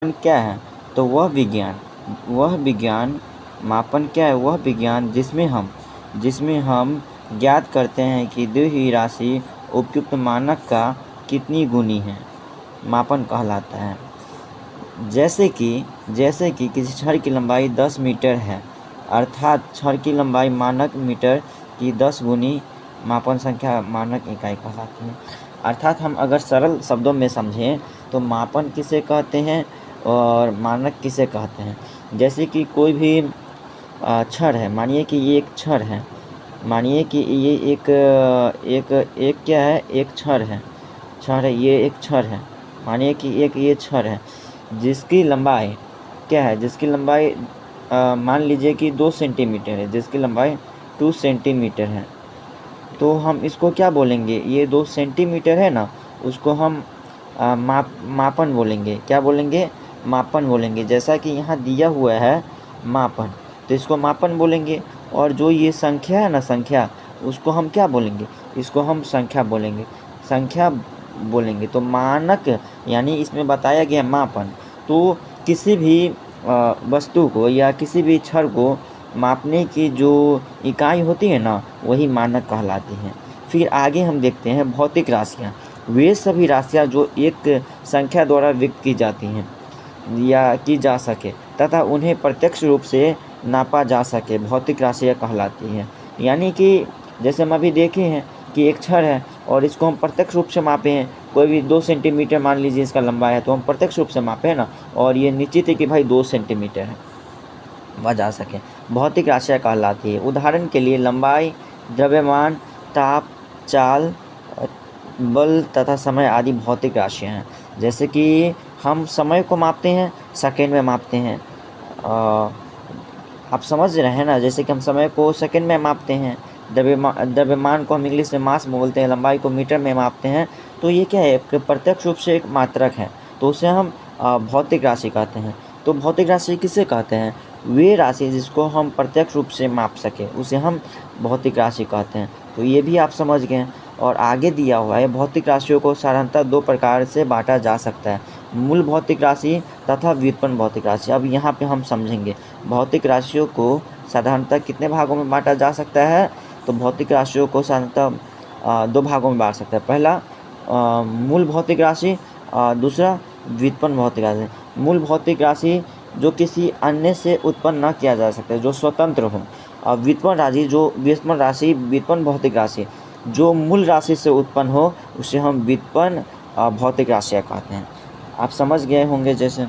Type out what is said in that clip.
क्या है? तो वह विज्ञान मापन क्या है? वह विज्ञान जिसमें हम ज्ञात करते हैं कि दी हुई राशि उपयुक्त मानक का कितनी गुनी है, मापन कहलाता है। जैसे कि किसी छड़ की लंबाई 10 मीटर है, अर्थात छड़ की लंबाई मानक मीटर की 10 गुनी मापन संख्या मानक इकाई कहलाती है। अर्थात हम अगर सरल शब्दों में समझें तो मापन किसे कहते हैं और मानक किसे कहते हैं। जैसे कि कोई भी छड़ है, मानिए कि ये एक छड़ है, मानिए कि ये एक क्या है, एक छड़ है, ये एक छड़ है। मानिए कि एक ये छड़ है जिसकी लंबाई क्या है, जिसकी लंबाई मान लीजिए कि 2 सेंटीमीटर है, जिसकी लंबाई 2 सेंटीमीटर है। तो हम इसको क्या बोलेंगे? ये 2 सेंटीमीटर है ना, उसको हम मापन बोलेंगे। क्या बोलेंगे? मापन बोलेंगे। जैसा कि यहाँ दिया हुआ है मापन, तो इसको मापन बोलेंगे। और जो ये संख्या है ना, संख्या, उसको हम क्या बोलेंगे? इसको हम संख्या बोलेंगे, संख्या बोलेंगे। तो मानक यानी इसमें बताया गया मापन, तो किसी भी वस्तु को या किसी भी छड़ को मापने की जो इकाई होती है ना, वही मानक कहलाती हैं। फिर आगे हम देखते हैं भौतिक राशियाँ। वे सभी राशियाँ जो एक संख्या द्वारा व्यक्त की जाती हैं या की जा सके तथा उन्हें प्रत्यक्ष रूप से नापा जा सके, भौतिक राशियाँ कहलाती हैं। यानी कि जैसे हम अभी देखे हैं कि एक छड़ है और इसको हम प्रत्यक्ष रूप से मापे हैं। कोई भी 2 सेंटीमीटर मान लीजिए इसका लंबाई है, तो हम प्रत्यक्ष रूप से मापे हैं ना, और ये निश्चित है कि भाई 2 सेंटीमीटर है, वह जा सके, भौतिक राशियाँ कहलाती है। उदाहरण के लिए लंबाई, द्रव्यमान, ताप, चाल, बल तथा समय आदि भौतिक राशियाँ हैं। जैसे कि हम समय को मापते हैं, सेकंड में मापते हैं। आप समझ रहे हैं ना, जैसे कि हम समय को सेकंड में मापते हैं, द्रव्यमान को हम इंग्लिश में मास में बोलते हैं, लंबाई को मीटर में मापते हैं। तो ये क्या है? प्रत्यक्ष रूप से एक मात्रक है, तो उसे हम भौतिक राशि कहते हैं। तो भौतिक राशि किसे कहते हैं? वे राशि जिसको हम प्रत्यक्ष रूप से माप सके, उसे हम भौतिक राशि कहते हैं। तो ये भी आप समझ गए। और आगे दिया हुआ है भौतिक राशियों को साधारणतः 2 प्रकार से बांटा जा सकता है, मूल भौतिक राशि तथा व्युत्पन्न भौतिक राशि। अब यहाँ पे हम समझेंगे भौतिक राशियों को साधारणतः कितने भागों में बांटा जा सकता है। तो भौतिक राशियों को साधारणतः 2 भागों में बांट सकता है। पहला मूल भौतिक राशि, दूसरा व्युत्पन्न भौतिक राशि। मूल भौतिक राशि जो किसी अन्य से उत्पन्न न किया जा सकता है, जो स्वतंत्र हो। और व्युत्पन्न भौतिक राशि जो मूल राशि से उत्पन्न हो, उसे हम व्युत्पन्न भौतिक राशियाँ कहते हैं। आप समझ गए होंगे जैसे।